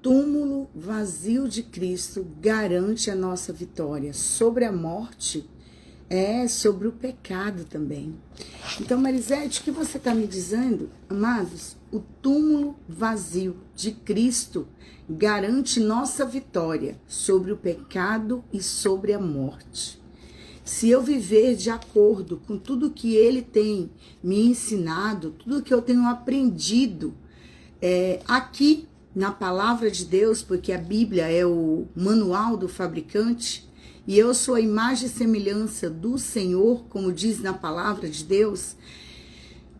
túmulo vazio de Cristo garante a nossa vitória sobre a morte, sobre o pecado também. Então, Marisete, o que você está me dizendo, amados? O túmulo vazio de Cristo garante nossa vitória sobre o pecado e sobre a morte. Se eu viver de acordo com tudo que Ele tem me ensinado, tudo que eu tenho aprendido aqui na palavra de Deus, porque a Bíblia é o manual do fabricante, e eu sou a imagem e semelhança do Senhor, como diz na palavra de Deus,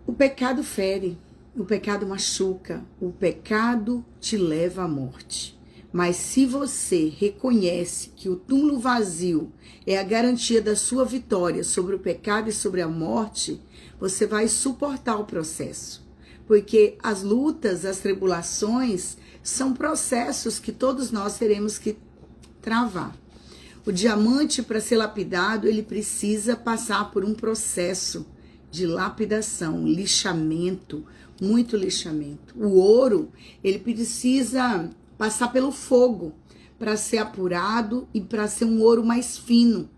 o pecado fere, o pecado machuca, o pecado te leva à morte. Mas se você reconhece que o túmulo vazio é a garantia da sua vitória sobre o pecado e sobre a morte, você vai suportar o processo. Porque as lutas, as tribulações, são processos que todos nós teremos que travar. O diamante, para ser lapidado, ele precisa passar por um processo de lapidação, lixamento, muito lixamento. O ouro, ele precisa passar pelo fogo para ser apurado e para ser um ouro mais fino.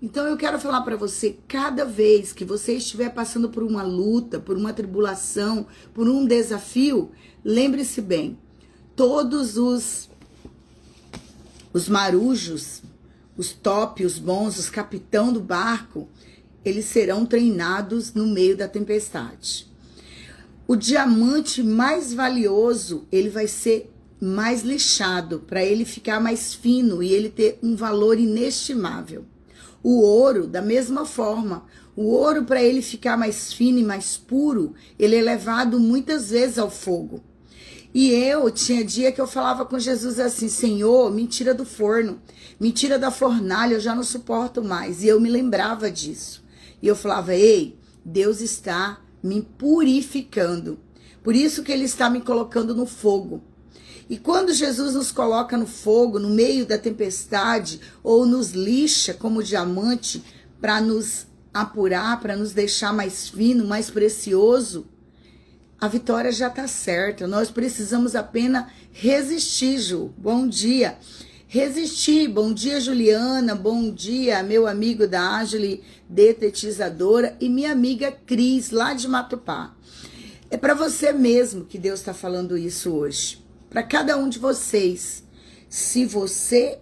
Então eu quero falar para você, cada vez que você estiver passando por uma luta, por uma tribulação, por um desafio, lembre-se bem, todos os marujos, os top, os bons, os capitão do barco, eles serão treinados no meio da tempestade. O diamante mais valioso, ele vai ser mais lixado, para ele ficar mais fino e ele ter um valor inestimável. O ouro, da mesma forma, o ouro, para ele ficar mais fino e mais puro, ele é levado muitas vezes ao fogo. E eu tinha dia que eu falava com Jesus assim, Senhor, me tira do forno, me tira da fornalha, eu já não suporto mais. E eu me lembrava disso. E eu falava, ei, Deus está me purificando. Por isso que Ele está me colocando no fogo. E quando Jesus nos coloca no fogo, no meio da tempestade, ou nos lixa como diamante, para nos apurar, para nos deixar mais fino, mais precioso, a vitória já está certa. Nós precisamos apenas resistir, Ju. Bom dia. Resistir. Bom dia, Juliana. Bom dia, meu amigo da Ágile Detetizadora e minha amiga Cris, lá de Matupá. É para você mesmo que Deus está falando isso hoje. Para cada um de vocês. Se você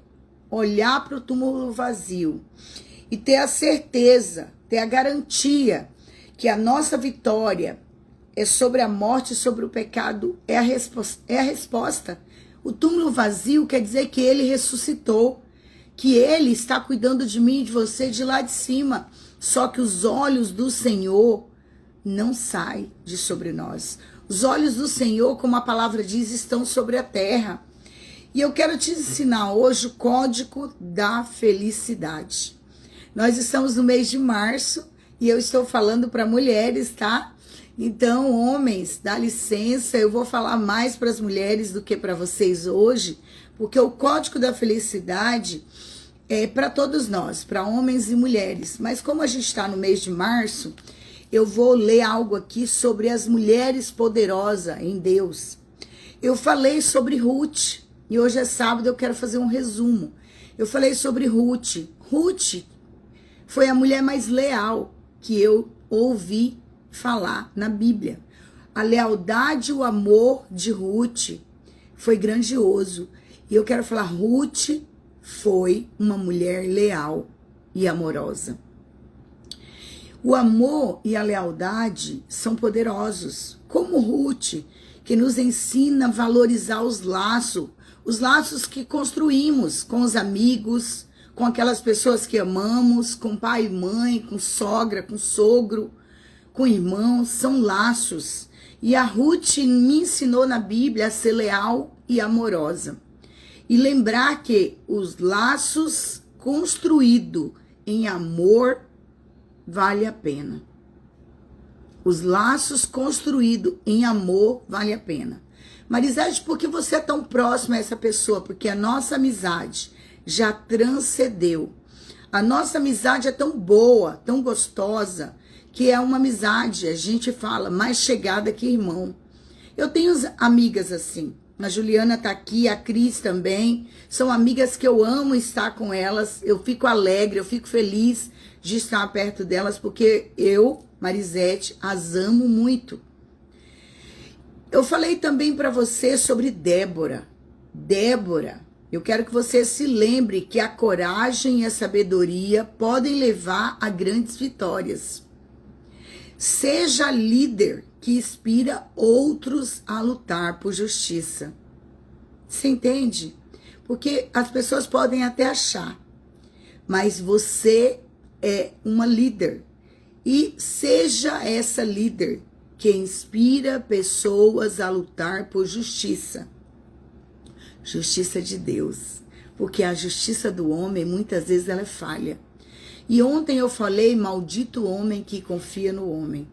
olhar para o túmulo vazio e ter a certeza, ter a garantia que a nossa vitória é sobre a morte, sobre o pecado, é a resposta. O túmulo vazio quer dizer que Ele ressuscitou, que Ele está cuidando de mim e de você de lá de cima. Só que os olhos do Senhor não saem de sobre nós. Os olhos do Senhor, como a palavra diz, estão sobre a terra. E eu quero te ensinar hoje o código da felicidade. Nós estamos no mês de março e eu estou falando para mulheres, tá? Então, homens, dá licença, eu vou falar mais para as mulheres do que para vocês hoje, porque o código da felicidade é para todos nós, para homens e mulheres. Mas como a gente está no mês de março, eu vou ler algo aqui sobre as mulheres poderosas em Deus. Eu falei sobre Ruth, e hoje é sábado, eu quero fazer um resumo. Eu falei sobre Ruth. Ruth foi a mulher mais leal que eu ouvi falar na Bíblia. A lealdade e o amor de Ruth foi grandioso. E eu quero falar, Ruth foi uma mulher leal e amorosa. O amor e a lealdade são poderosos, como Ruth, que nos ensina a valorizar os laços que construímos com os amigos, com aquelas pessoas que amamos, com pai e mãe, com sogra, com sogro, com irmãos, são laços. E a Ruth me ensinou na Bíblia a ser leal e amorosa. E lembrar que os laços construídos em amor vale a pena. Os laços construídos em amor vale a pena. Marisete, por que você é tão próximo a essa pessoa? Porque a nossa amizade já transcendeu. A nossa amizade é tão boa, tão gostosa, que é uma amizade, a gente fala, mais chegada que irmão. Eu tenho amigas assim, A Juliana tá aqui, a Cris também. São amigas que eu amo estar com elas. Eu fico alegre, eu fico feliz de estar perto delas, porque eu, Marisete, as amo muito. Eu falei também para você sobre Débora. Débora, eu quero que você se lembre que a coragem e a sabedoria podem levar a grandes vitórias. Seja líder que inspira outros a lutar por justiça. Você entende? Porque as pessoas podem até achar, mas você é uma líder. E seja essa líder que inspira pessoas a lutar por justiça. Justiça de Deus. Porque a justiça do homem, muitas vezes, ela é falha. E ontem eu falei, maldito o homem que confia no homem.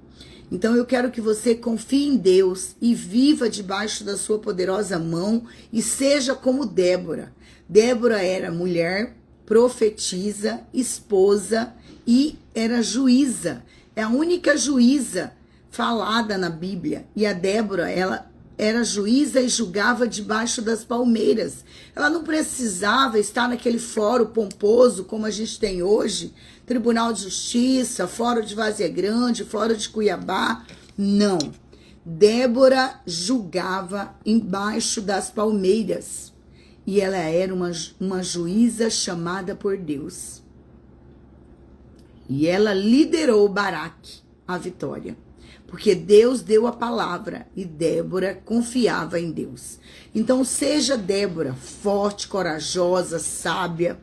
Então eu quero que você confie em Deus e viva debaixo da sua poderosa mão e seja como Débora. Débora era mulher, profetisa, esposa e era juíza. É a única juíza falada na Bíblia. E a Débora, ela era juíza e julgava debaixo das palmeiras. Ela não precisava estar naquele fórum pomposo como a gente tem hoje, Tribunal de Justiça, Fórum de Várzea Grande, Fórum de Cuiabá. Não. Débora julgava embaixo das palmeiras. E ela era uma juíza chamada por Deus. E ela liderou Baraque à vitória. Porque Deus deu a palavra e Débora confiava em Deus. Então seja Débora forte, corajosa, sábia.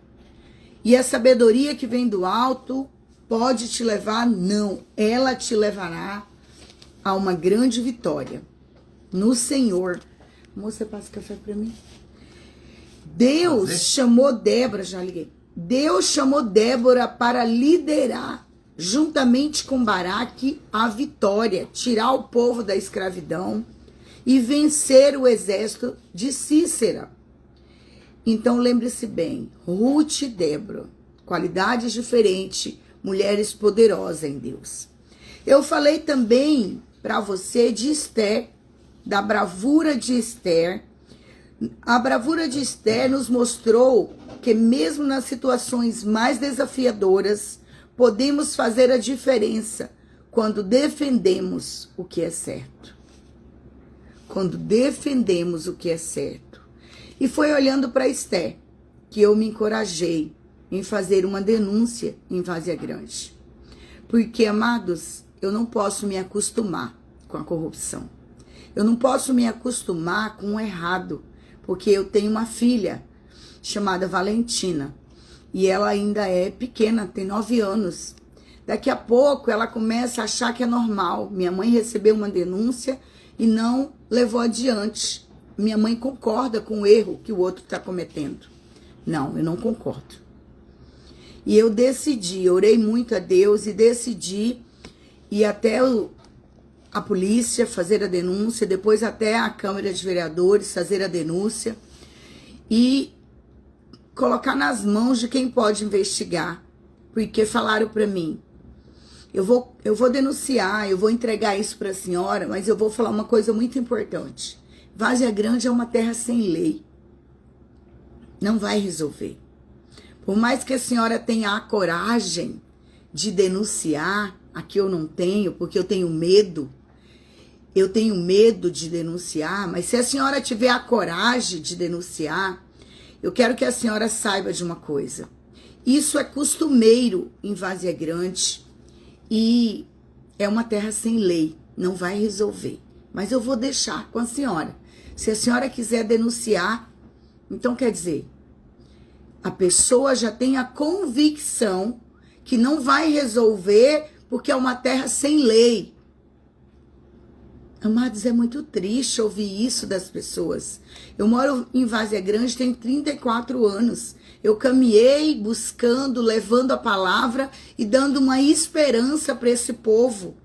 E a sabedoria que vem do alto pode te levar? Não. Ela te levará a uma grande vitória no Senhor. Moça, passa café para mim. Deus chamou Débora, já liguei. Deus chamou Débora para liderar, juntamente com Baraque, a vitória, tirar o povo da escravidão e vencer o exército de Cícera. Então lembre-se bem, Ruth e Débora, qualidades diferentes, mulheres poderosas em Deus. Eu falei também para você de Esther, da bravura de Esther. A bravura de Esther nos mostrou que mesmo nas situações mais desafiadoras, podemos fazer a diferença quando defendemos o que é certo. Quando defendemos o que é certo. E foi olhando para Esther que eu me encorajei em fazer uma denúncia em Várzea Grande. Porque, amados, eu não posso me acostumar com a corrupção. Eu não posso me acostumar com o errado. Porque eu tenho uma filha chamada Valentina. E ela ainda é pequena, tem 9 anos. Daqui a pouco ela começa a achar que é normal. Minha mãe recebeu uma denúncia e não levou adiante. Minha mãe concorda com o erro que o outro está cometendo. Não, eu não concordo. E eu decidi, orei muito a Deus e decidi ir até a polícia fazer a denúncia, depois até a Câmara de Vereadores fazer a denúncia e colocar nas mãos de quem pode investigar. Porque falaram para mim, eu vou denunciar, eu vou entregar isso para a senhora, mas eu vou falar uma coisa muito importante. Várzea Grande é uma terra sem lei. Não vai resolver. Por mais que a senhora tenha a coragem de denunciar, aqui eu não tenho, porque eu tenho medo. Eu tenho medo de denunciar, mas se a senhora tiver a coragem de denunciar, eu quero que a senhora saiba de uma coisa. Isso é costumeiro em Várzea Grande e é uma terra sem lei. Não vai resolver. Mas eu vou deixar com a senhora. Se a senhora quiser denunciar, então quer dizer, a pessoa já tem a convicção que não vai resolver porque é uma terra sem lei. Amados, é muito triste ouvir isso das pessoas. Eu moro em Várzea Grande, tenho 34 anos. Eu caminhei buscando, levando a palavra e dando uma esperança para esse povo.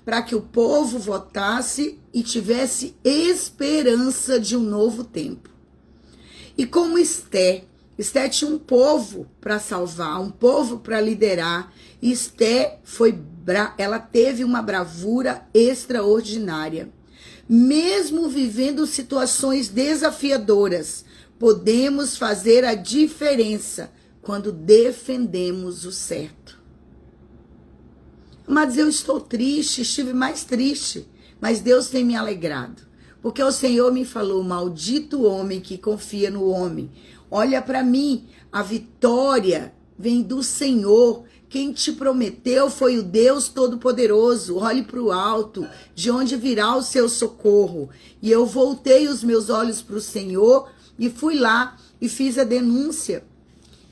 Para que o povo votasse e tivesse esperança de um novo tempo. E como Esther tinha um povo para salvar, um povo para liderar. E Esther ela teve uma bravura extraordinária. Mesmo vivendo situações desafiadoras, podemos fazer a diferença quando defendemos o certo. Mas eu estou triste, estive mais triste, mas Deus tem me alegrado. Porque o Senhor me falou, maldito o homem que confia no homem. Olha para mim, a vitória vem do Senhor. Quem te prometeu foi o Deus Todo-Poderoso. Olhe para o alto, de onde virá o seu socorro. E eu voltei os meus olhos para o Senhor e fui lá e fiz a denúncia.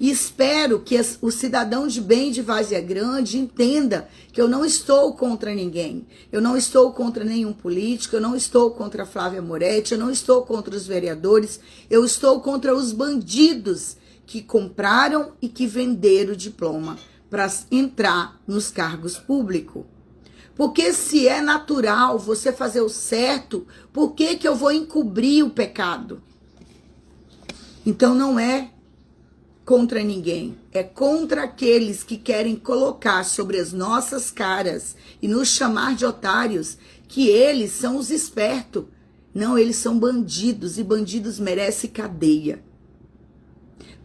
E espero que o cidadão de bem de Várzea Grande entenda que eu não estou contra ninguém. Eu não estou contra nenhum político, eu não estou contra a Flávia Moretti, eu não estou contra os vereadores, eu estou contra os bandidos que compraram e que venderam o diploma para entrar nos cargos públicos. Porque se é natural você fazer o certo, por que eu vou encobrir o pecado? Então não é contra ninguém, é contra aqueles que querem colocar sobre as nossas caras e nos chamar de otários, que eles são os espertos. Não, eles são bandidos e bandidos merecem cadeia.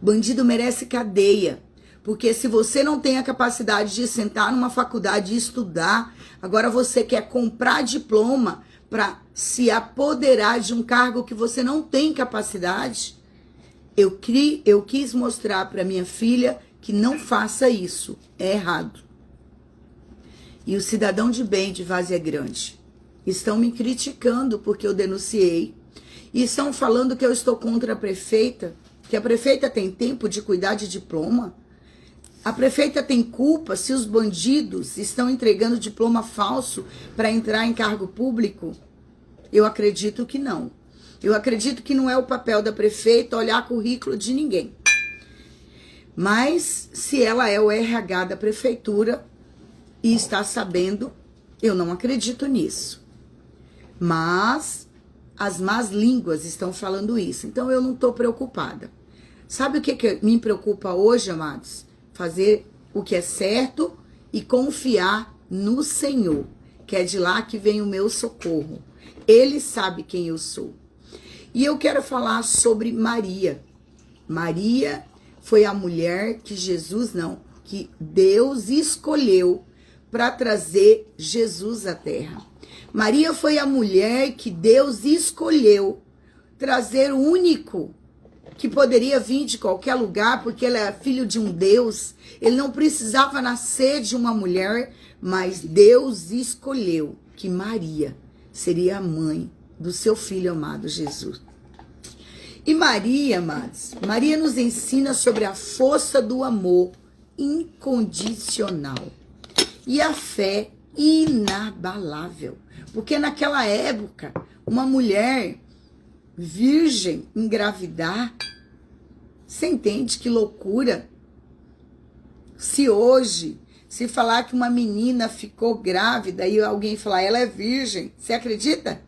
Bandido merece cadeia, porque se você não tem a capacidade de sentar numa faculdade e estudar, agora você quer comprar diploma para se apoderar de um cargo que você não tem capacidade. Eu quis mostrar para minha filha que não faça isso, é errado. E o cidadão de bem de Várzea Grande estão me criticando porque eu denunciei e estão falando que eu estou contra a prefeita, que a prefeita tem tempo de cuidar de diploma. A prefeita tem culpa se os bandidos estão entregando diploma falso para entrar em cargo público? Eu acredito que não. Eu acredito que não é o papel da prefeita olhar currículo de ninguém. Mas se ela é o RH da prefeitura e está sabendo, eu não acredito nisso. Mas as más línguas estão falando isso. Então eu não estou preocupada. Sabe o que me preocupa hoje, amados? Fazer o que é certo e confiar no Senhor, que é de lá que vem o meu socorro. Ele sabe quem eu sou. E eu quero falar sobre Maria. Maria foi a mulher que que Deus escolheu para trazer Jesus à terra. Maria foi a mulher que Deus escolheu trazer o único que poderia vir de qualquer lugar, porque ele é filho de um Deus. Ele não precisava nascer de uma mulher, mas Deus escolheu que Maria seria a mãe do seu filho amado Jesus. E Maria, amados, Maria nos ensina sobre a força do amor incondicional e a fé inabalável. Porque naquela época, uma mulher virgem engravidar, você entende que loucura? Se hoje, se falar que uma menina ficou grávida e alguém falar, ela é virgem, você acredita?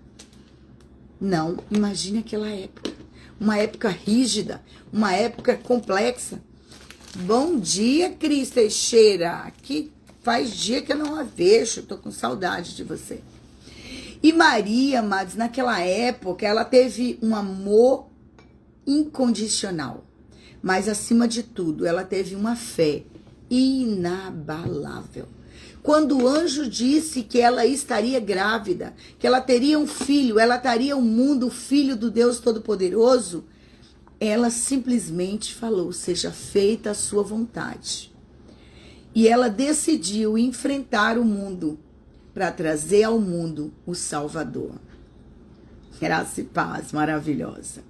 Não, imagine aquela época. Uma época rígida, uma época complexa. Bom dia, Cris Teixeira. Aqui faz dia que eu não a vejo, tô com saudade de você. E Maria, amados, naquela época, ela teve um amor incondicional. Mas, acima de tudo, ela teve uma fé inabalável. Quando o anjo disse que ela estaria grávida, que ela teria um filho, ela daria ao mundo o filho do Deus Todo-Poderoso, ela simplesmente falou, seja feita a sua vontade. E ela decidiu enfrentar o mundo para trazer ao mundo o Salvador. Graça e paz maravilhosa.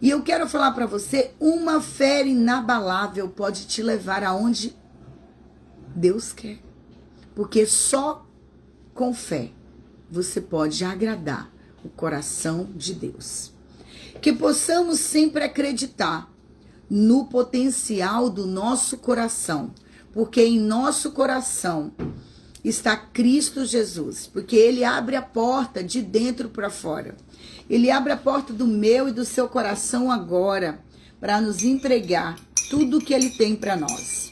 E eu quero falar para você, uma fé inabalável pode te levar aonde Deus quer. Porque só com fé você pode agradar o coração de Deus. Que possamos sempre acreditar no potencial do nosso coração. Porque em nosso coração está Cristo Jesus. Porque Ele abre a porta de dentro para fora. Ele abre a porta do meu e do seu coração agora para nos entregar tudo o que Ele tem para nós.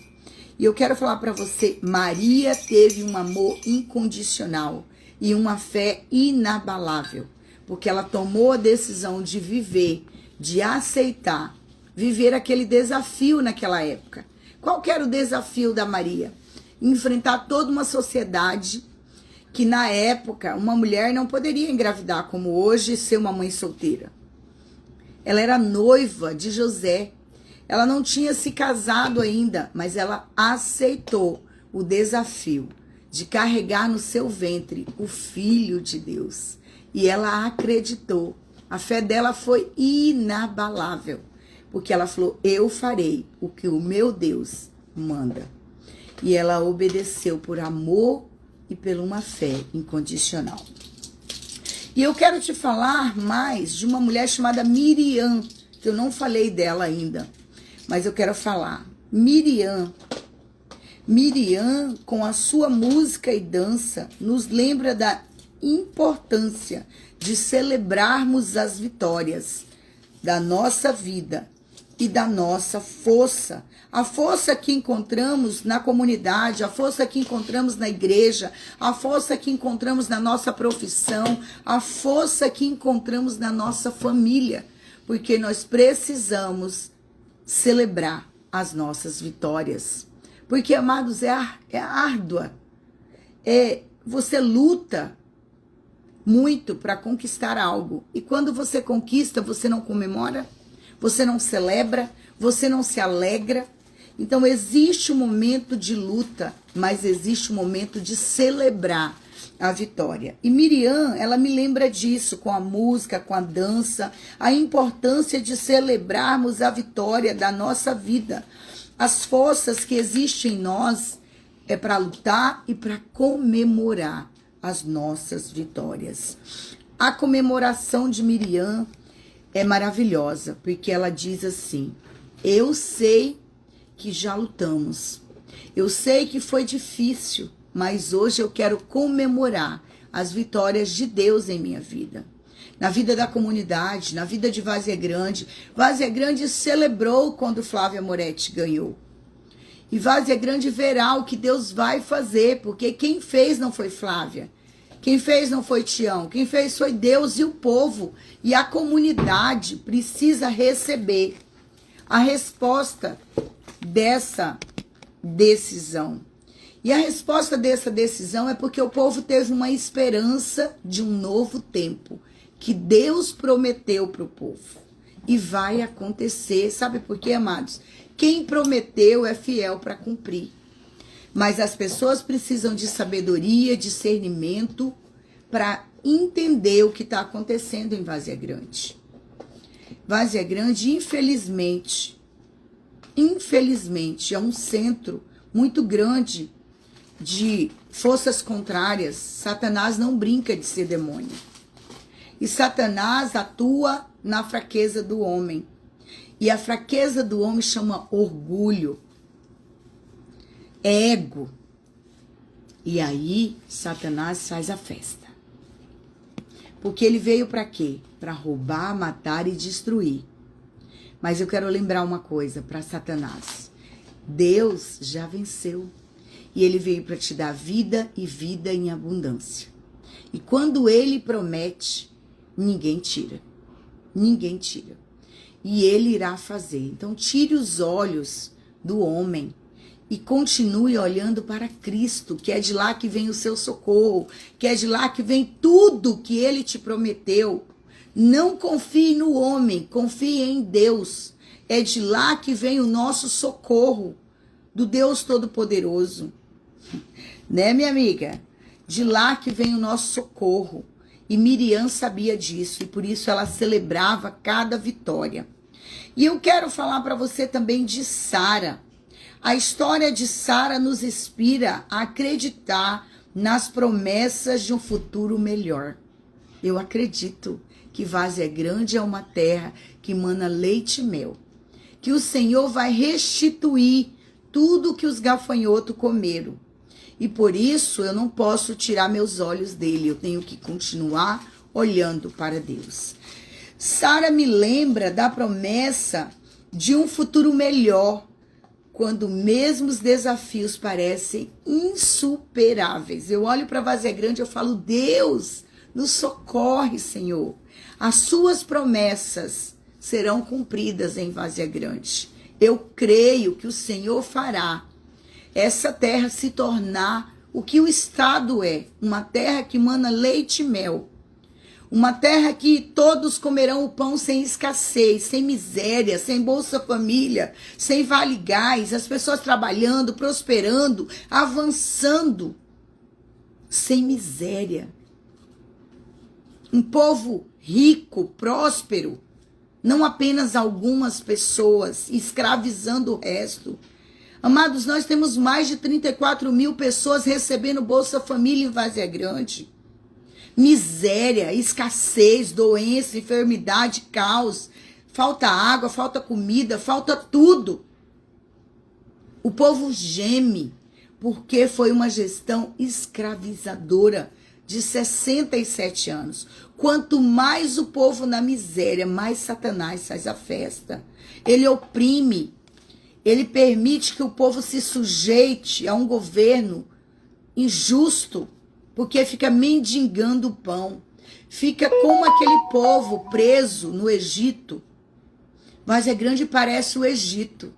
E eu quero falar para você, Maria teve um amor incondicional e uma fé inabalável. porque ela tomou a decisão de viver, de aceitar, viver aquele desafio naquela época. Qual que era o desafio da Maria? Enfrentar toda uma sociedade que na época uma mulher não poderia engravidar como hoje e ser uma mãe solteira. Ela era noiva de José. Ela não tinha se casado ainda, mas ela aceitou o desafio de carregar no seu ventre o Filho de Deus. E ela acreditou. A fé dela foi inabalável, porque ela falou: eu farei o que o meu Deus manda. E ela obedeceu por amor e por uma fé incondicional. E eu quero te falar mais de uma mulher chamada Miriam, que eu não falei dela ainda, mas eu quero falar. Miriam, com a sua música e dança, nos lembra da importância de celebrarmos as vitórias da nossa vida e da nossa força. A força que encontramos na comunidade, a força que encontramos na igreja, a força que encontramos na nossa profissão, a força que encontramos na nossa família. Porque nós precisamos celebrar as nossas vitórias. Porque, amados, é árdua. Você luta muito para conquistar algo. E quando você conquista, você não comemora, você não celebra, você não se alegra. Então existe um momento de luta, mas existe um momento de celebrar a vitória. E Miriam, ela me lembra disso, com a música, com a dança, a importância de celebrarmos a vitória da nossa vida. As forças que existem em nós é para lutar e para comemorar as nossas vitórias. A comemoração de Miriam é maravilhosa, porque ela diz assim: eu sei que já lutamos, eu sei que foi difícil, mas hoje eu quero comemorar as vitórias de Deus em minha vida. Na vida da comunidade, na vida de Várzea Grande. Várzea Grande celebrou quando Flávia Moretti ganhou. E Várzea Grande verá o que Deus vai fazer, porque quem fez não foi Flávia. Quem fez não foi Tião. Quem fez foi Deus e o povo. E a comunidade precisa receber a resposta dessa decisão. E a resposta dessa decisão é porque o povo teve uma esperança de um novo tempo que Deus prometeu para o povo. E vai acontecer. Sabe por quê, amados? Quem prometeu é fiel para cumprir. Mas as pessoas precisam de sabedoria, discernimento para entender o que está acontecendo em Várzea Grande. Várzea Grande, infelizmente, é um centro muito grande de forças contrárias. Satanás não brinca de ser demônio. E Satanás atua na fraqueza do homem. E a fraqueza do homem chama orgulho, ego. E aí Satanás faz a festa. Porque ele veio para quê? Para roubar, matar e destruir. Mas eu quero lembrar uma coisa para Satanás. Deus já venceu. E ele veio para te dar vida e vida em abundância. E quando ele promete, ninguém tira. Ninguém tira. E ele irá fazer. Então tire os olhos do homem e continue olhando para Cristo, que é de lá que vem o seu socorro, que é de lá que vem tudo que ele te prometeu. Não confie no homem, confie em Deus. É de lá que vem o nosso socorro, do Deus Todo-Poderoso. Né, minha amiga? De lá que vem o nosso socorro. E Miriam sabia disso, e por isso ela celebrava cada vitória. E eu quero falar para você também de Sara. A história de Sara nos inspira a acreditar nas promessas de um futuro melhor. Eu acredito que Várzea Grande é uma terra que emana leite e mel. Que o Senhor vai restituir tudo que os gafanhotos comeram. E por isso eu não posso tirar meus olhos dele. Eu tenho que continuar olhando para Deus. Sara me lembra da promessa de um futuro melhor, quando mesmo os desafios parecem insuperáveis. Eu olho para Várzea Grande e eu falo: Deus, Nos socorre, Senhor. As suas promessas serão cumpridas em Várzea Grande. Eu creio que o Senhor fará essa terra se tornar o que o estado é, uma terra que mana leite e mel. Uma terra que todos comerão o pão sem escassez, sem miséria, sem Bolsa Família, sem Vale Gás, as pessoas trabalhando, prosperando, avançando, sem miséria. Um povo rico, próspero, não apenas algumas pessoas escravizando o resto. Amados, nós temos mais de 34 mil pessoas recebendo Bolsa Família em Várzea Grande. Miséria, escassez, doença, enfermidade, caos, falta água, falta comida, falta tudo. O povo geme porque foi uma gestão escravizadora de 67 anos. Quanto mais o povo na miséria, mais Satanás faz a festa. Ele oprime, ele permite que o povo se sujeite a um governo injusto, porque fica mendigando o pão. Fica como aquele povo preso no Egito. Várzea Grande parece o Egito.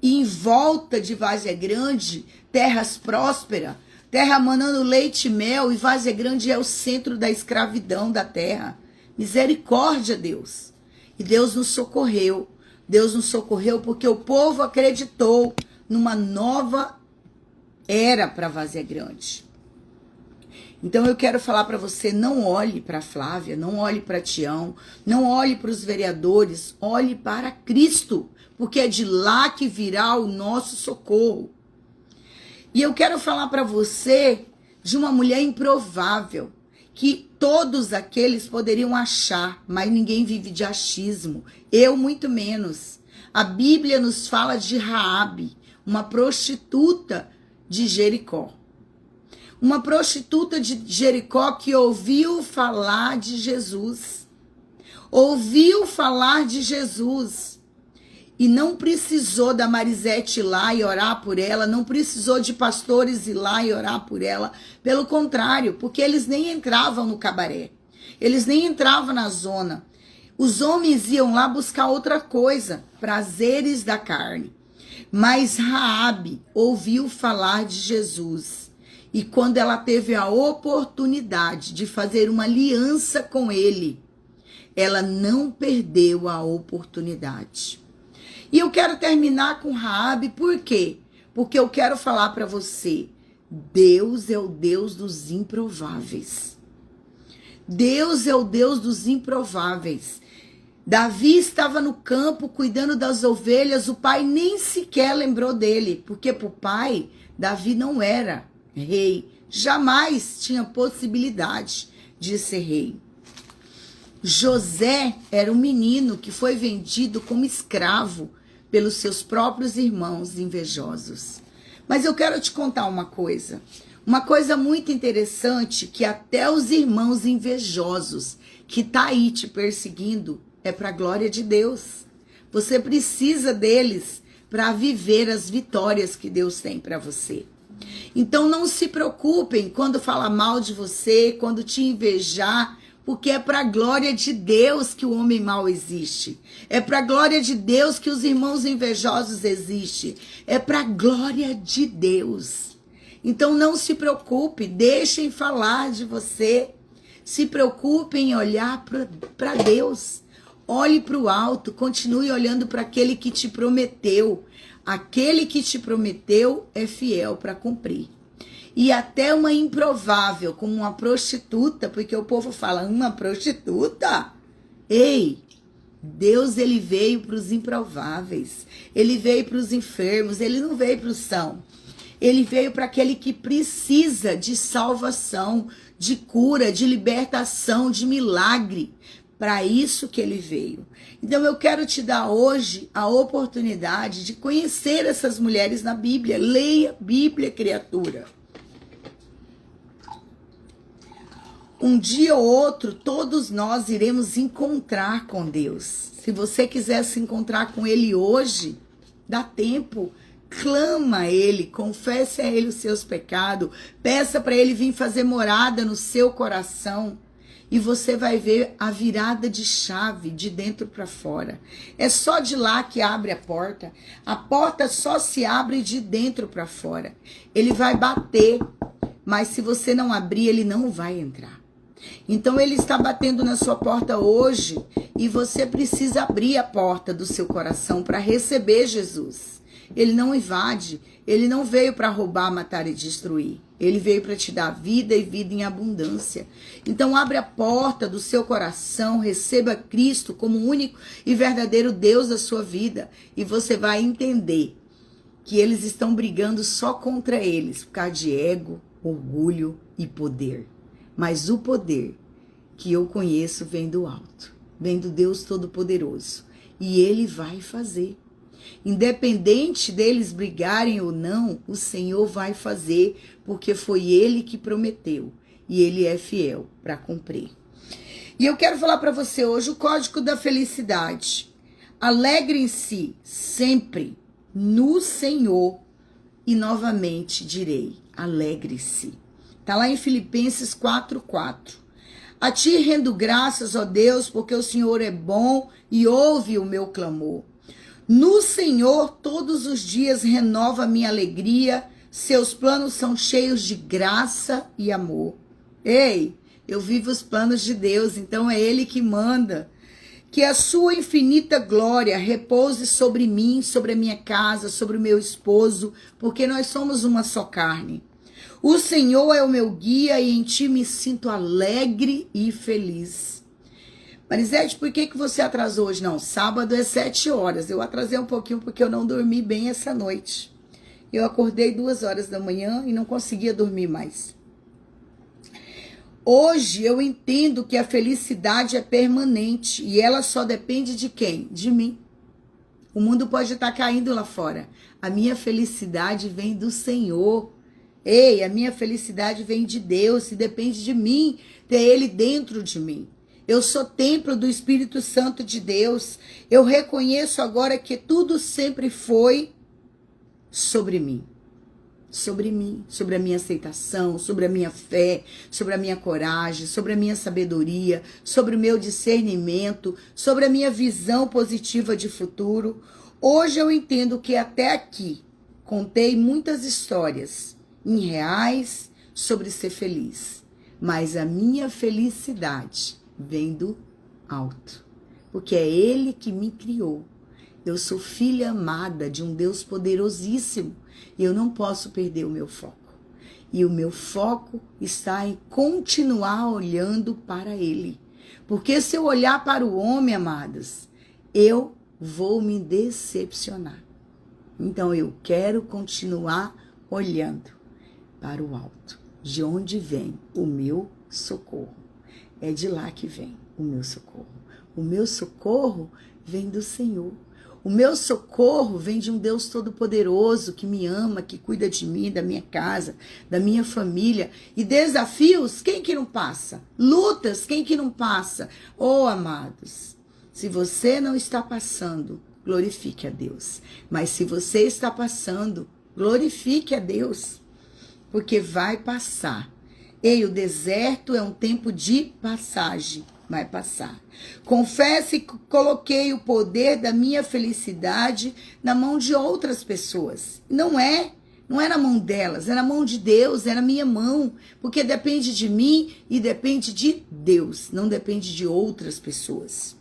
E em volta de Várzea Grande, terras prósperas, terra manando leite e mel, e Várzea Grande é o centro da escravidão da terra. Misericórdia, Deus. E Deus nos socorreu. Deus nos socorreu porque o povo acreditou numa nova era para Várzea Grande. Então eu quero falar para você, não olhe para Flávia, não olhe para Tião, não olhe para os vereadores, olhe para Cristo, porque é de lá que virá o nosso socorro. E eu quero falar para você de uma mulher improvável, que todos aqueles poderiam achar, mas ninguém vive de achismo, eu muito menos. A Bíblia nos fala de Raabe, uma prostituta de Jericó. Uma prostituta de Jericó que ouviu falar de Jesus. Ouviu falar de Jesus. E não precisou da Marisete ir lá e orar por ela. Não precisou de pastores ir lá e orar por ela. Pelo contrário, porque eles nem entravam no cabaré. Eles nem entravam na zona. Os homens iam lá buscar outra coisa. Prazeres da carne. Mas Raabe ouviu falar de Jesus. E quando ela teve a oportunidade de fazer uma aliança com ele, ela não perdeu a oportunidade. E eu quero terminar com Raabe, por quê? Porque eu quero falar para você, Deus é o Deus dos improváveis. Deus é o Deus dos improváveis. Davi estava no campo cuidando das ovelhas, o pai nem sequer lembrou dele, porque para o pai, Davi não era rei, jamais tinha possibilidade de ser rei. José era um menino que foi vendido como escravo pelos seus próprios irmãos invejosos. Mas eu quero te contar uma coisa muito interessante, que até os irmãos invejosos que tá aí te perseguindo é para a glória de Deus. Você precisa deles para viver as vitórias que Deus tem para você. Então não se preocupem quando falar mal de você, quando te invejar, porque é para a glória de Deus que o homem mau existe. É para a glória de Deus que os irmãos invejosos existem. É para a glória de Deus. Então não se preocupe, deixem falar de você. Se preocupem em olhar para Deus. Olhe para o alto, continue olhando para aquele que te prometeu. Aquele que te prometeu é fiel para cumprir. E até uma improvável, como uma prostituta, porque o povo fala, uma prostituta? Ei, Deus, ele veio para os improváveis. Ele veio para os enfermos, ele não veio para os são. Ele veio para aquele que precisa de salvação, de cura, de libertação, de milagre. Para isso que ele veio. Então eu quero te dar hoje a oportunidade de conhecer essas mulheres na Bíblia. Leia a Bíblia, criatura. Um dia ou outro, todos nós iremos encontrar com Deus. Se você quiser se encontrar com Ele hoje, dá tempo. Clama a Ele, confesse a Ele os seus pecados. Peça para Ele vir fazer morada no seu coração. e você vai ver a virada de chave de dentro para fora. É só de lá que abre a porta. A porta só se abre de dentro para fora. Ele vai bater, mas se você não abrir, ele não vai entrar. Então ele está batendo na sua porta hoje e você precisa abrir a porta do seu coração para receber Jesus. Ele não invade, ele não veio para roubar, matar e destruir. Ele veio para te dar vida e vida em abundância. Então abre a porta do seu coração, receba Cristo como o único e verdadeiro Deus da sua vida e você vai entender que eles estão brigando só contra eles por causa de ego, orgulho e poder. Mas o poder que eu conheço vem do alto, vem do Deus Todo-Poderoso. E Ele vai fazer. Independente deles brigarem ou não, o Senhor vai fazer, porque foi Ele que prometeu. E Ele é fiel para cumprir. E eu quero falar para você hoje o código da felicidade. Alegre-se sempre no Senhor. E novamente direi, alegre-se. Está lá em Filipenses 4:4. A ti rendo graças, ó Deus, porque o Senhor é bom e ouve o meu clamor. No Senhor todos os dias renova a minha alegria, seus planos são cheios de graça e amor. Ei, eu vivo os planos de Deus, então é Ele que manda. Que a sua infinita glória repouse sobre mim, sobre a minha casa, sobre o meu esposo, porque nós somos uma só carne. O Senhor é o meu guia e em ti me sinto alegre e feliz. Marisete, por que você atrasou hoje? Não, sábado é 7 horas. Eu atrasei um pouquinho porque eu não dormi bem essa noite. Eu acordei 2 horas da manhã e não conseguia dormir mais. Hoje eu entendo que a felicidade é permanente e ela só depende de quem? De mim. O mundo pode estar caindo lá fora. A minha felicidade vem do Senhor. Ei, a minha felicidade vem de Deus e depende de mim, ter Ele dentro de mim. Eu sou templo do Espírito Santo de Deus. Eu reconheço agora que tudo sempre foi sobre mim. Sobre mim, sobre a minha aceitação, sobre a minha fé, sobre a minha coragem, sobre a minha sabedoria, sobre o meu discernimento, sobre a minha visão positiva de futuro. Hoje eu entendo que até aqui contei muitas histórias irreais sobre ser feliz, mas a minha felicidade vem do alto, porque é Ele que me criou. Eu sou filha amada de um Deus poderosíssimo e eu não posso perder o meu foco. E o meu foco está em continuar olhando para Ele, porque se eu olhar para o homem, amadas, eu vou me decepcionar. Então eu quero continuar olhando para o alto, de onde vem o meu socorro. É de lá que vem o meu socorro. O meu socorro vem do Senhor. O meu socorro vem de um Deus Todo-Poderoso que me ama, que cuida de mim, da minha casa, da minha família. E desafios, quem que não passa? Lutas, quem que não passa? Oh, amados, se você não está passando, glorifique a Deus. Mas se você está passando, glorifique a Deus. Porque vai passar. Ei, o deserto é um tempo de passagem. Vai passar. Confesse que coloquei o poder da minha felicidade na mão de outras pessoas. Não é na mão delas, é na mão de Deus, é na minha mão. Porque depende de mim e depende de Deus, não depende de outras pessoas.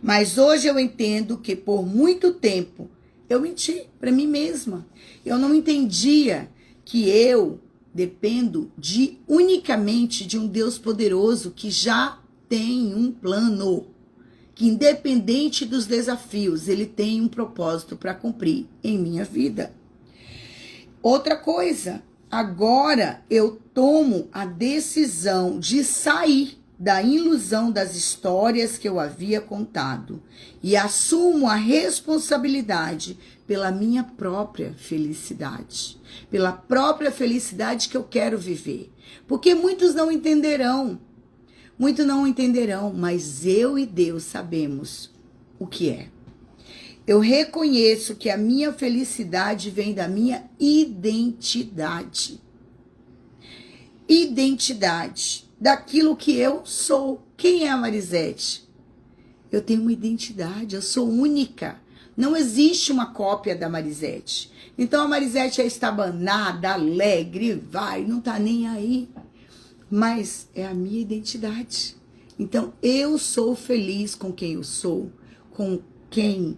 Mas hoje eu entendo que por muito tempo eu menti para mim mesma. Eu não entendia que eu dependo unicamente de um Deus poderoso que já tem um plano, que independente dos desafios, Ele tem um propósito para cumprir em minha vida. Outra coisa, agora eu tomo a decisão de sair da ilusão das histórias que eu havia contado e assumo a responsabilidade pela minha própria felicidade, pela própria felicidade que eu quero viver. Porque muitos não entenderão, mas eu e Deus sabemos o que é. Eu reconheço que a minha felicidade vem da minha identidade. Identidade. daquilo que eu sou. Quem é a Marisete? Eu tenho uma identidade, eu sou única. Não existe uma cópia da Marisete. Então a Marisete é estabanada, alegre, vai, não tá nem aí. Mas é a minha identidade. Então eu sou feliz com quem eu sou, com quem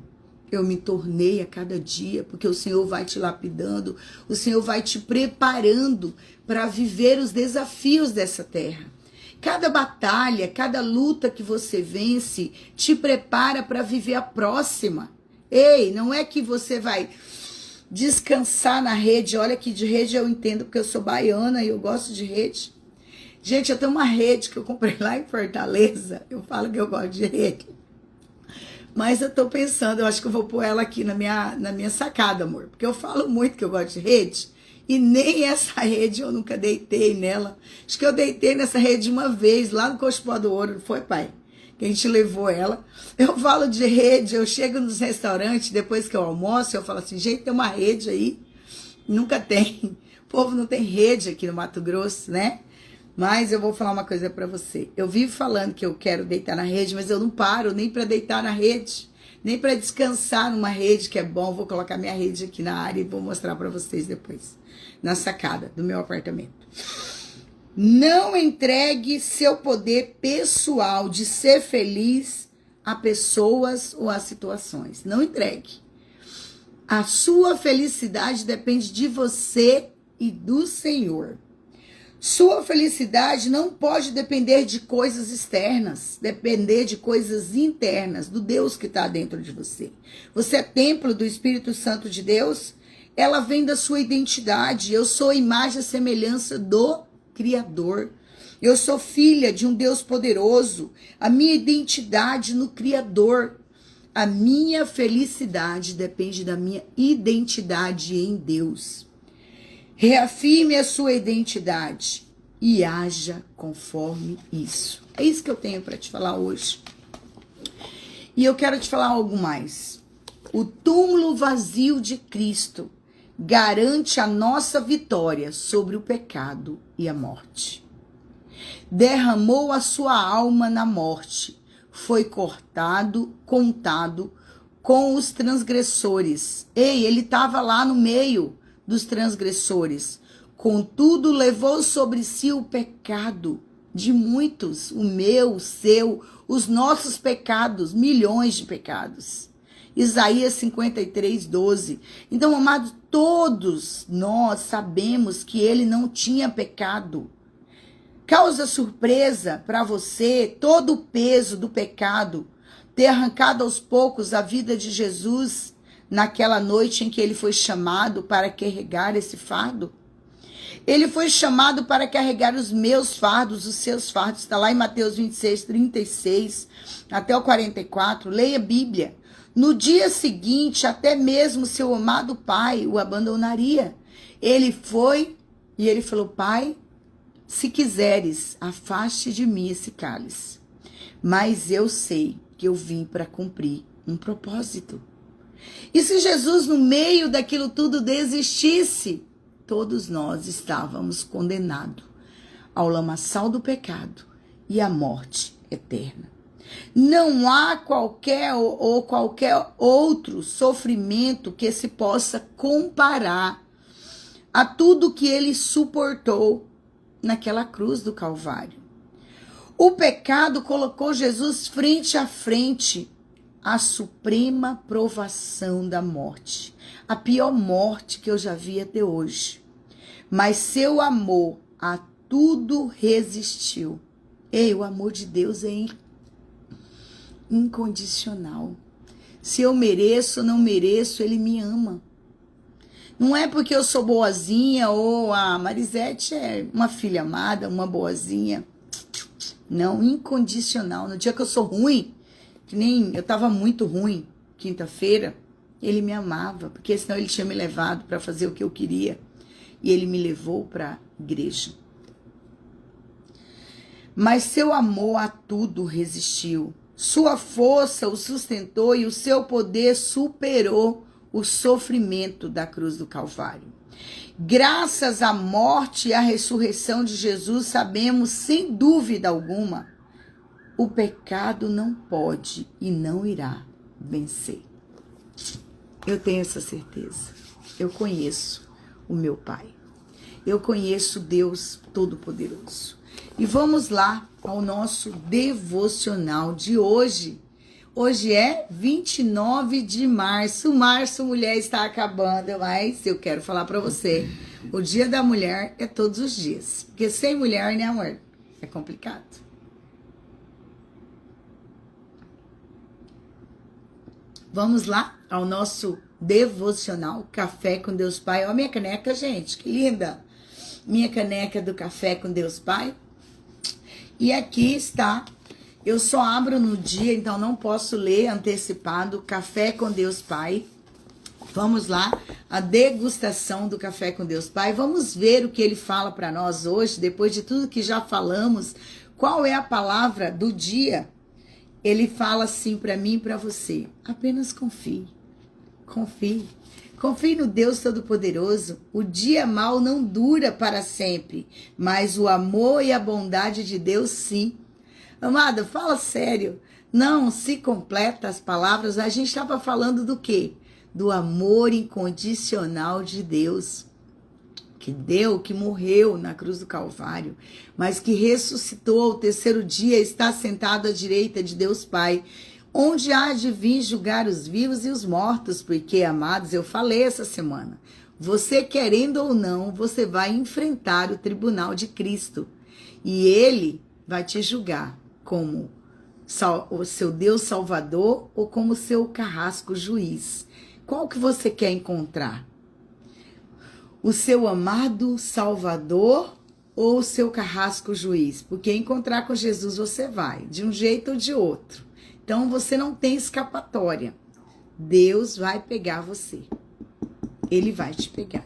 eu me tornei a cada dia, porque o Senhor vai te lapidando, o Senhor vai te preparando para viver os desafios dessa terra. Cada batalha, cada luta que você vence, te prepara para viver a próxima. Ei, não é que você vai descansar na rede. Olha que de rede eu entendo, porque eu sou baiana e eu gosto de rede. Gente, eu tenho uma rede que eu comprei lá em Fortaleza. Eu falo que eu gosto de rede. Mas eu tô pensando, eu acho que eu vou pôr ela aqui na minha sacada, amor. Porque eu falo muito que eu gosto de rede. E nem essa rede eu nunca deitei nela. Acho que eu deitei nessa rede uma vez, lá no Coxpó do Ouro, não foi, pai? Que a gente levou ela. Eu falo de rede, eu chego nos restaurantes, depois que eu almoço, eu falo assim, gente, tem uma rede aí. Nunca tem. O povo não tem rede aqui no Mato Grosso, né? Mas eu vou falar uma coisa pra você. Eu vivo falando que eu quero deitar na rede, mas eu não paro nem pra deitar na rede, nem pra descansar numa rede que é bom. Vou colocar minha rede aqui na área e vou mostrar pra vocês depois, na sacada do meu apartamento. Não entregue seu poder pessoal de ser feliz a pessoas ou a situações. Não entregue. A sua felicidade depende de você e do Senhor. Sua felicidade não pode depender de coisas externas, depender de coisas internas, do Deus que está dentro de você. Você é templo do Espírito Santo de Deus, ela vem da sua identidade. Eu sou a imagem e semelhança do Criador. Eu sou filha de um Deus poderoso. A minha identidade no Criador. A minha felicidade depende da minha identidade em Deus. Reafirme a sua identidade e haja conforme isso. É isso que eu tenho para te falar hoje. E eu quero te falar algo mais. O túmulo vazio de Cristo garante a nossa vitória sobre o pecado e a morte. Derramou a sua alma na morte, foi contado com os transgressores. Ei, ele estava lá no meio dos transgressores. Contudo, levou sobre si o pecado de muitos, o meu, o seu, os nossos pecados, milhões de pecados. Isaías 53, 12. Então, amados, todos nós sabemos que ele não tinha pecado. Causa surpresa para você todo o peso do pecado ter arrancado aos poucos a vida de Jesus naquela noite em que ele foi chamado para carregar esse fardo? Ele foi chamado para carregar os meus fardos, os seus fardos. Está lá em Mateus 26, 36 até o 44. Leia a Bíblia. No dia seguinte, até mesmo seu amado pai o abandonaria. Ele foi e ele falou, pai, se quiseres, afaste de mim esse cálice. Mas eu sei que eu vim para cumprir um propósito. E se Jesus, no meio daquilo tudo, desistisse, todos nós estávamos condenados ao lamaçal do pecado e à morte eterna. Não há qualquer outro sofrimento que se possa comparar a tudo que ele suportou naquela cruz do Calvário. O pecado colocou Jesus frente a frente à suprema provação da morte, a pior morte que eu já vi até hoje. Mas seu amor a tudo resistiu. Ei, o amor de Deus é incondicional. Se eu mereço ou não mereço, ele me ama. Não é porque eu sou boazinha ou a Marisete é uma filha amada, uma boazinha. Não, incondicional. No dia que eu sou ruim, que nem eu tava muito ruim, quinta-feira, ele me amava, porque senão ele tinha me levado para fazer o que eu queria. E ele me levou para a igreja. Mas seu amor a tudo resistiu. Sua força o sustentou e o seu poder superou o sofrimento da cruz do Calvário. Graças à morte e à ressurreição de Jesus, sabemos sem dúvida alguma, o pecado não pode e não irá vencer. Eu tenho essa certeza. Eu conheço o meu Pai. Eu conheço Deus Todo-Poderoso. E vamos lá ao nosso devocional de hoje. Hoje é 29 de março. Março, mulher, está acabando, mas eu quero falar para você. O Dia da Mulher é todos os dias. Porque sem mulher, né, amor? É complicado. Vamos lá ao nosso devocional Café com Deus Pai. Olha a minha caneca, gente, que linda. Minha caneca do Café com Deus Pai. E aqui está. Eu só abro no dia, então não posso ler antecipado. Café com Deus Pai. Vamos lá, a degustação do Café com Deus Pai. Vamos ver o que ele fala para nós hoje, depois de tudo que já falamos. Qual é a palavra do dia? Ele fala assim para mim e para você. Apenas confie. Confie. Confie no Deus Todo-Poderoso. O dia mau não dura para sempre, mas o amor e a bondade de Deus sim. Amada, fala sério. Não se completa as palavras. A gente estava falando do quê? Do amor incondicional de Deus. Que deu, que morreu na cruz do Calvário, mas que ressuscitou ao terceiro dia, está sentado à direita de Deus Pai, onde há de vir julgar os vivos e os mortos, porque, amados, eu falei essa semana, você querendo ou não, você vai enfrentar o tribunal de Cristo, e ele vai te julgar como o seu Deus Salvador ou como seu carrasco juiz. Qual que você quer encontrar? O seu amado Salvador ou o seu carrasco juiz? Porque encontrar com Jesus você vai, de um jeito ou de outro. Então você não tem escapatória. Deus vai pegar você. Ele vai te pegar.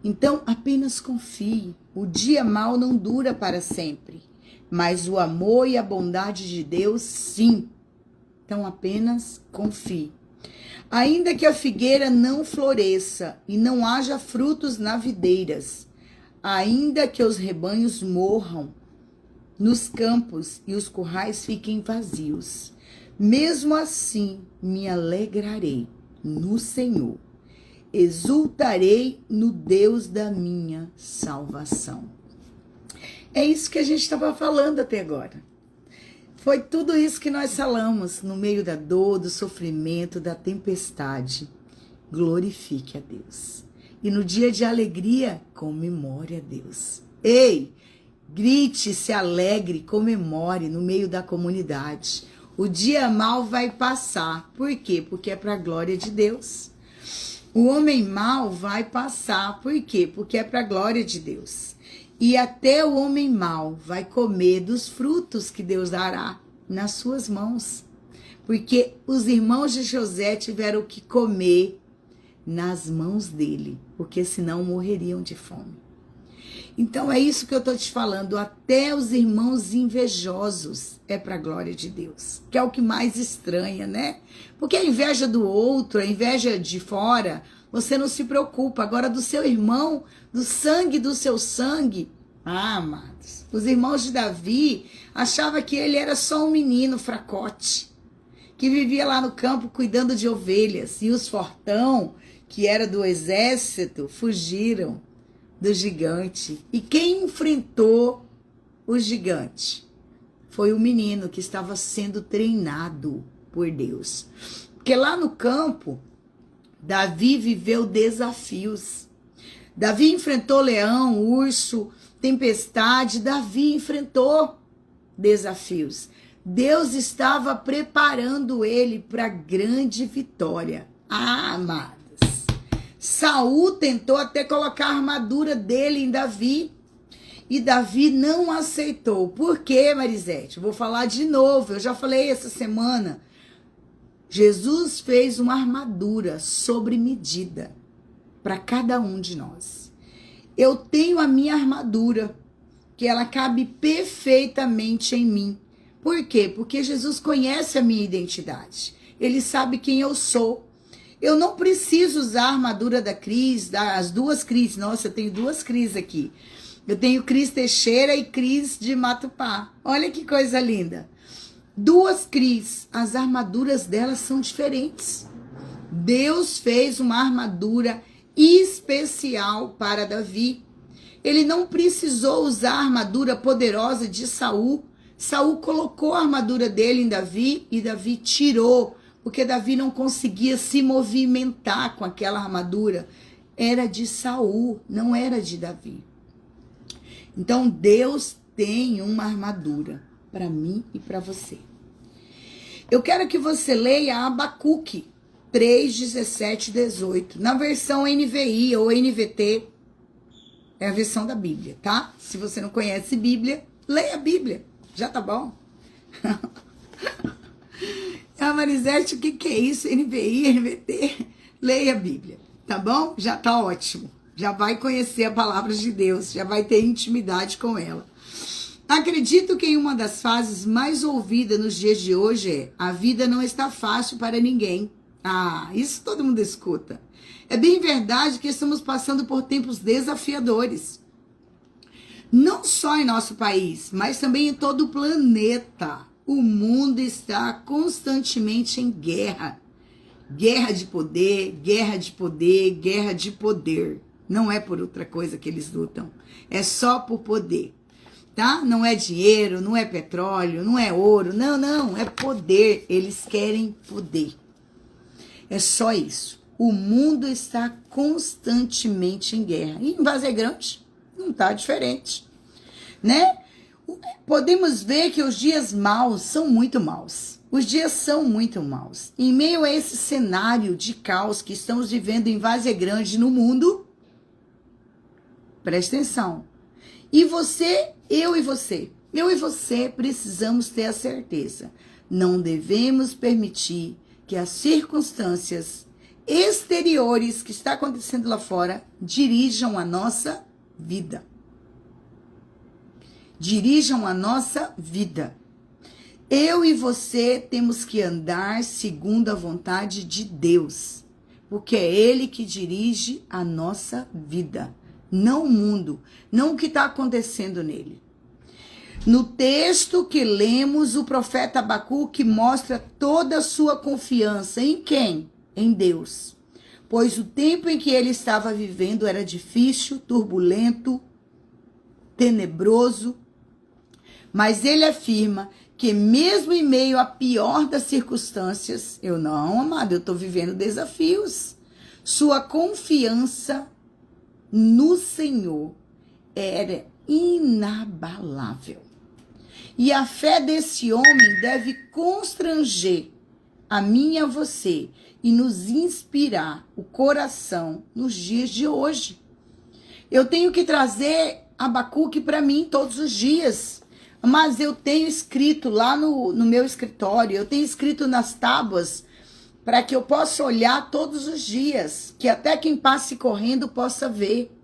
Então apenas confie. O dia mau não dura para sempre, mas o amor e a bondade de Deus, sim. Então apenas confie. Ainda que a figueira não floresça e não haja frutos na videiras, ainda que os rebanhos morram nos campos e os currais fiquem vazios, mesmo assim me alegrarei no Senhor, exultarei no Deus da minha salvação. É isso que a gente estava falando até agora. Foi tudo isso que nós falamos no meio da dor, do sofrimento, da tempestade. Glorifique a Deus. E no dia de alegria, comemore a Deus. Ei, grite, se alegre, comemore no meio da comunidade. O dia mau vai passar. Por quê? Porque é para a glória de Deus. O homem mau vai passar. Por quê? Porque é para a glória de Deus. E até o homem mau vai comer dos frutos que Deus dará nas suas mãos. Porque os irmãos de José tiveram que comer nas mãos dele, porque senão morreriam de fome. Então é isso que eu estou te falando, até os irmãos invejosos é para a glória de Deus, que é o que mais estranha, né? Porque a inveja do outro, a inveja de fora, você não se preocupa. Agora do seu irmão, do sangue do seu sangue, amados, os irmãos de Davi achavam que ele era só um menino fracote, que vivia lá no campo cuidando de ovelhas, e os fortão, que era do exército, fugiram do gigante. E quem enfrentou o gigante foi o menino que estava sendo treinado por Deus. Porque lá no campo, Davi viveu desafios. Davi enfrentou leão, urso, tempestade. Davi enfrentou desafios. Deus estava preparando ele para grande vitória. Ah, amados. Saul tentou até colocar a armadura dele em Davi. E Davi não aceitou. Por quê, Marisete? Vou falar de novo. Eu já falei essa semana. Jesus fez uma armadura sobre medida para cada um de nós. Eu tenho a minha armadura, que ela cabe perfeitamente em mim. Por quê? Porque Jesus conhece a minha identidade. Ele sabe quem eu sou. Eu não preciso usar a armadura da Cris, das duas Cris. Nossa, eu tenho duas Cris aqui. Eu tenho Cris Teixeira e Cris de Matupá. Olha que coisa linda. Duas Cris, as armaduras delas são diferentes. Deus fez uma armadura especial para Davi. Ele não precisou usar a armadura poderosa de Saul. Saul colocou a armadura dele em Davi e Davi tirou, porque Davi não conseguia se movimentar com aquela armadura. Era de Saul, não era de Davi. Então Deus tem uma armadura para mim e para você. Eu quero que você leia Abacuque 3, 17 e 18. Na versão NVI ou NVT, é a versão da Bíblia, tá? Se você não conhece Bíblia, leia a Bíblia. Já tá bom? A Marisete, o que é isso? NVI, NVT? Leia a Bíblia, tá bom? Já tá ótimo. Já vai conhecer a palavra de Deus, já vai ter intimidade com ela. Acredito que em uma das fases mais ouvidas nos dias de hoje é: a vida não está fácil para ninguém. Ah, isso todo mundo escuta. É bem verdade que estamos passando por tempos desafiadores. Não só em nosso país, mas também em todo o planeta. O mundo está constantemente em guerra. Guerra de poder, guerra de poder, guerra de poder. Não é por outra coisa que eles lutam. É só por poder. Tá? Não é dinheiro, não é petróleo, não é ouro. Não, é poder. Eles querem poder. É só isso. O mundo está constantemente em guerra. E em Vazia Grande não está diferente, né? Podemos ver que os dias maus são muito maus. Os dias são muito maus. Em meio a esse cenário de caos que estamos vivendo em Vazia Grande no mundo, presta atenção. E você, eu e você precisamos ter a certeza. Não devemos permitir que as circunstâncias exteriores que está acontecendo lá fora dirijam a nossa vida. Dirijam a nossa vida. Eu e você temos que andar segundo a vontade de Deus, porque é Ele que dirige a nossa vida, não o mundo, não o que está acontecendo nele. No texto que lemos, o profeta Abacuque mostra toda a sua confiança em quem? Em Deus. Pois o tempo em que ele estava vivendo era difícil, turbulento, tenebroso, mas ele afirma que mesmo em meio à pior das circunstâncias, amado, eu estou vivendo desafios. Sua confiança no Senhor era inabalável. E a fé desse homem deve constranger a mim e a você e nos inspirar o coração nos dias de hoje. Eu tenho que trazer Abacuque para mim todos os dias, mas eu tenho escrito lá no meu escritório, eu tenho escrito nas tábuas para que eu possa olhar todos os dias, que até quem passe correndo possa ver.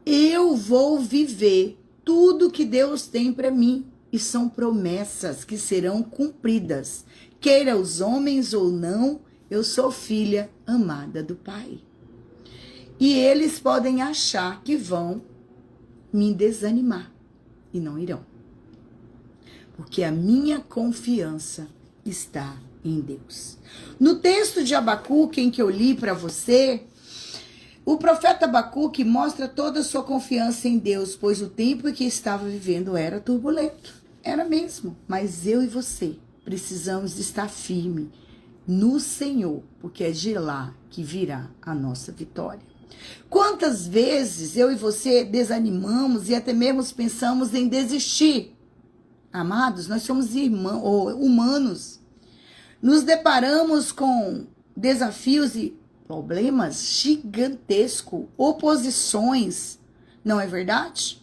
Eu vou viver tudo que Deus tem para mim. E são promessas que serão cumpridas. Queira os homens ou não, eu sou filha amada do Pai. E eles podem achar que vão me desanimar. E não irão. Porque a minha confiança está em Deus. No texto de Abacuque, em que eu li para você, o profeta Abacuque mostra toda a sua confiança em Deus, pois o tempo em que estava vivendo era turbulento. Era mesmo, mas eu e você precisamos estar firme no Senhor, porque é de lá que virá a nossa vitória. Quantas vezes eu e você desanimamos e até mesmo pensamos em desistir? Amados, nós somos irmãos, humanos. Nos deparamos com desafios e problemas gigantescos, oposições, não é verdade?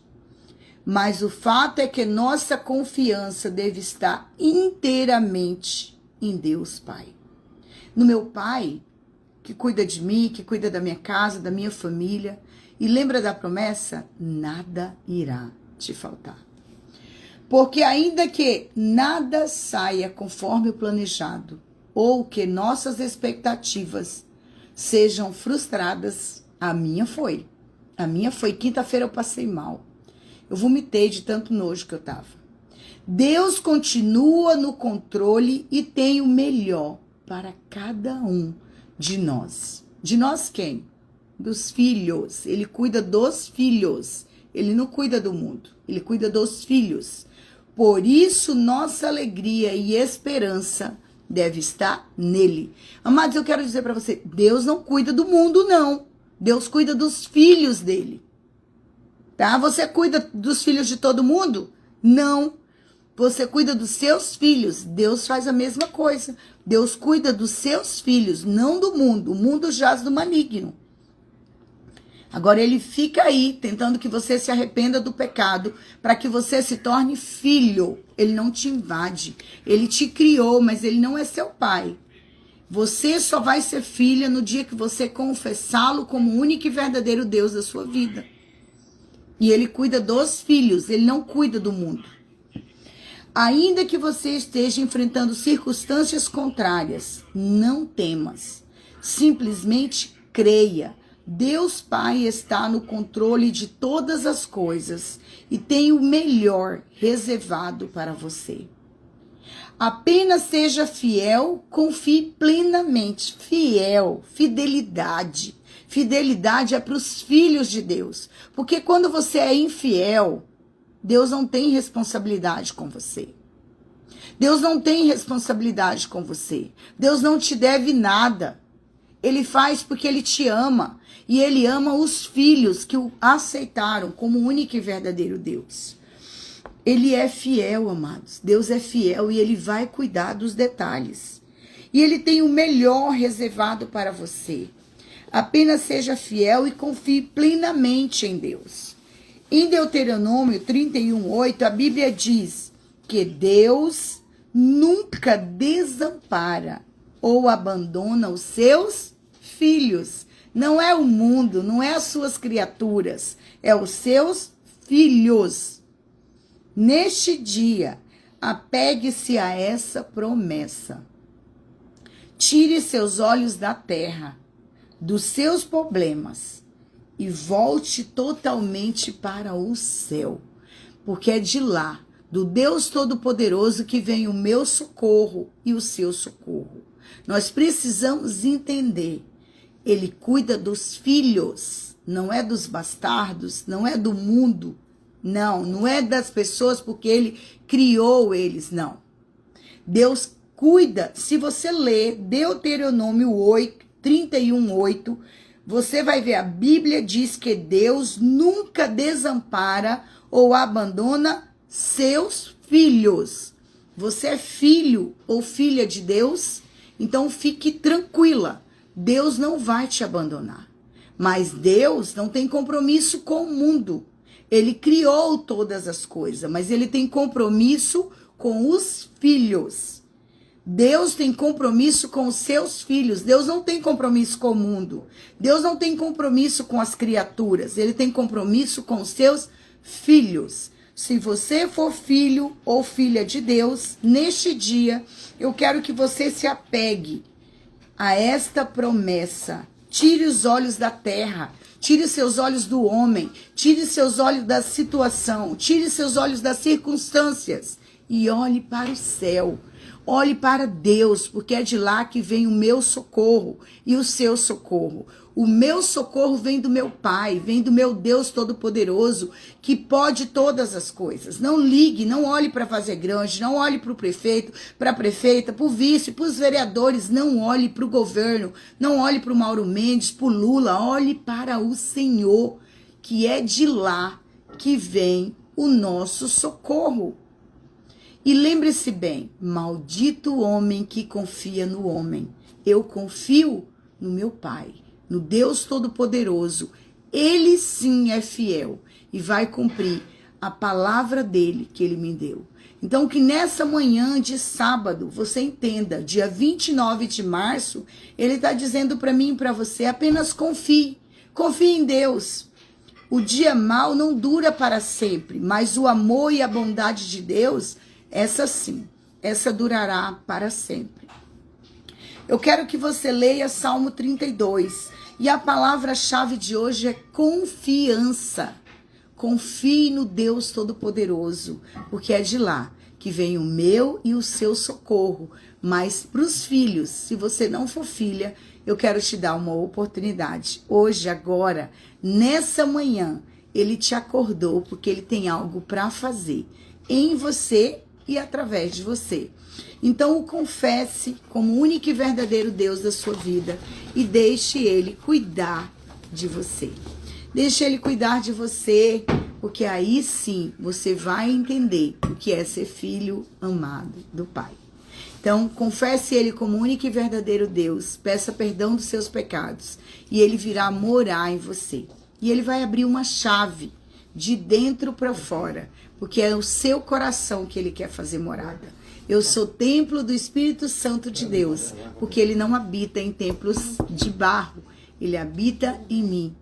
Mas o fato é que nossa confiança deve estar inteiramente em Deus Pai. No meu Pai, que cuida de mim, que cuida da minha casa, da minha família. E lembra da promessa? Nada irá te faltar. Porque ainda que nada saia conforme o planejado, ou que nossas expectativas sejam frustradas. A minha foi. Quinta-feira eu passei mal. Eu vomitei de tanto nojo que eu tava. Deus continua no controle e tem o melhor para cada um de nós. De nós quem? Dos filhos. Ele cuida dos filhos. Ele não cuida do mundo. Ele cuida dos filhos. Por isso, nossa alegria e esperança deve estar nele. Amados, eu quero dizer para você, Deus não cuida do mundo, não. Deus cuida dos filhos dele. Tá? Você cuida dos filhos de todo mundo? Não. Você cuida dos seus filhos. Deus faz a mesma coisa. Deus cuida dos seus filhos, não do mundo. O mundo jaz do maligno. Agora ele fica aí tentando que você se arrependa do pecado para que você se torne filho. Ele não te invade. Ele te criou, mas ele não é seu pai. Você só vai ser filha no dia que você confessá-lo como o único e verdadeiro Deus da sua vida. E ele cuida dos filhos, ele não cuida do mundo. Ainda que você esteja enfrentando circunstâncias contrárias, não temas. Simplesmente creia. Deus Pai está no controle de todas as coisas e tem o melhor reservado para você. Apenas seja fiel, confie plenamente. Fidelidade. Fidelidade é para os filhos de Deus. Porque quando você é infiel, Deus não tem responsabilidade com você. Deus não tem responsabilidade com você. Deus não te deve nada. Ele faz porque ele te ama. E ele ama os filhos que o aceitaram como o único e verdadeiro Deus. Ele é fiel, amados. Deus é fiel e ele vai cuidar dos detalhes. E ele tem o melhor reservado para você. Apenas seja fiel e confie plenamente em Deus. Em Deuteronômio 31:8, a Bíblia diz que Deus nunca desampara ou abandona os seus filhos. Não é o mundo, não é as suas criaturas, é os seus filhos. Neste dia, apegue-se a essa promessa. Tire seus olhos da terra, dos seus problemas, e volte totalmente para o céu, porque é de lá, do Deus Todo-Poderoso, que vem o meu socorro e o seu socorro. Nós precisamos entender, ele cuida dos filhos, não é dos bastardos, não é do mundo, não é das pessoas porque ele criou eles, não. Deus cuida, se você ler Deuteronômio 31:8, você vai ver, a Bíblia diz que Deus nunca desampara ou abandona seus filhos. Você é filho ou filha de Deus? Então fique tranquila, Deus não vai te abandonar. Mas Deus não tem compromisso com o mundo. Ele criou todas as coisas, mas ele tem compromisso com os filhos. Deus tem compromisso com os seus filhos. Deus não tem compromisso com o mundo. Deus não tem compromisso com as criaturas. Ele tem compromisso com os seus filhos. Se você for filho ou filha de Deus, neste dia, eu quero que você se apegue a esta promessa. Tire os olhos da terra. Tire seus olhos do homem. Tire seus olhos da situação. Tire seus olhos das circunstâncias. E olhe para o céu. Olhe para Deus, porque é de lá que vem o meu socorro e o seu socorro. O meu socorro vem do meu Pai, vem do meu Deus Todo-Poderoso, que pode todas as coisas. Não ligue, não olhe para Fazer Grande, não olhe para o prefeito, para a prefeita, para o vice, para os vereadores, não olhe para o governo, não olhe para o Mauro Mendes, para o Lula, olhe para o Senhor, que é de lá que vem o nosso socorro. E lembre-se bem, maldito o homem que confia no homem. Eu confio no meu Pai, no Deus Todo-Poderoso. Ele sim é fiel e vai cumprir a palavra dele que ele me deu. Então que nessa manhã de sábado, você entenda, dia 29 de março, ele está dizendo para mim e para você, apenas confie. Confie em Deus. O dia mau não dura para sempre, mas o amor e a bondade de Deus, essa sim, essa durará para sempre. Eu quero que você leia Salmo 32. E a palavra-chave de hoje é confiança. Confie no Deus Todo-Poderoso, porque é de lá que vem o meu e o seu socorro. Mas para os filhos, se você não for filha, eu quero te dar uma oportunidade. Hoje, agora, nessa manhã, ele te acordou porque ele tem algo para fazer em você e através de você. Então, o confesse como o único e verdadeiro Deus da sua vida e deixe ele cuidar de você. Deixe ele cuidar de você, porque aí sim você vai entender o que é ser filho amado do Pai. Então, confesse ele como único e verdadeiro Deus, peça perdão dos seus pecados e ele virá morar em você. E ele vai abrir uma chave de dentro para fora, porque é o seu coração que ele quer fazer morada. Eu sou templo do Espírito Santo de Deus, porque ele não habita em templos de barro, ele habita em mim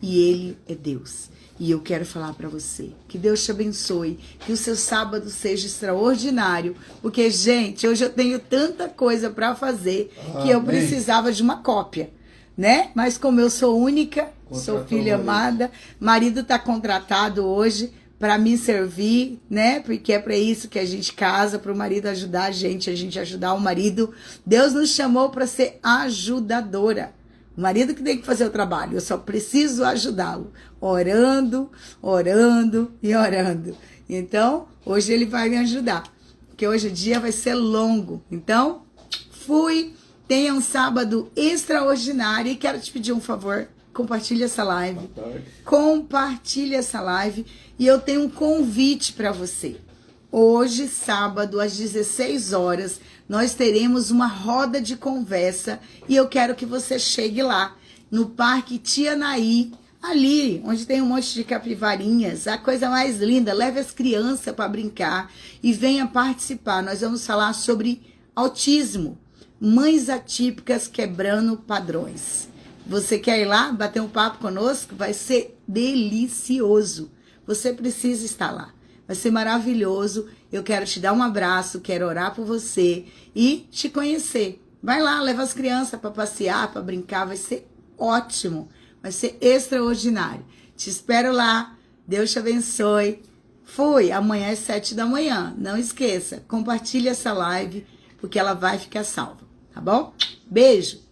e ele é Deus. E eu quero falar para você, que Deus te abençoe, que o seu sábado seja extraordinário, porque, gente, hoje eu tenho tanta coisa para fazer que eu precisava de uma cópia, né? Mas como eu sou única, sou filha amada, marido está contratado hoje para me servir, né? Porque é para isso que a gente casa, para o marido ajudar a gente ajudar o marido. Deus nos chamou para ser ajudadora. O marido que tem que fazer o trabalho, eu só preciso ajudá-lo, orando, orando e orando. Então, hoje ele vai me ajudar, porque hoje o dia vai ser longo. Então, tenha um sábado extraordinário e quero te pedir um favor, compartilhe essa live. Compartilhe essa live e eu tenho um convite para você. Hoje, sábado, às 16 horas, nós teremos uma roda de conversa e eu quero que você chegue lá, no Parque Tianaí, ali, onde tem um monte de capivarinhas, a coisa mais linda. Leve as crianças para brincar e venha participar. Nós vamos falar sobre autismo, mães atípicas quebrando padrões. Você quer ir lá, bater um papo conosco? Vai ser delicioso. Você precisa estar lá. Vai ser maravilhoso. Eu quero te dar um abraço, quero orar por você e te conhecer. Vai lá, leva as crianças para passear, para brincar. Vai ser ótimo. Vai ser extraordinário. Te espero lá. Deus te abençoe. Fui. Amanhã às 7 da manhã. Não esqueça. Compartilhe essa live, porque ela vai ficar salva. Tá bom? Beijo.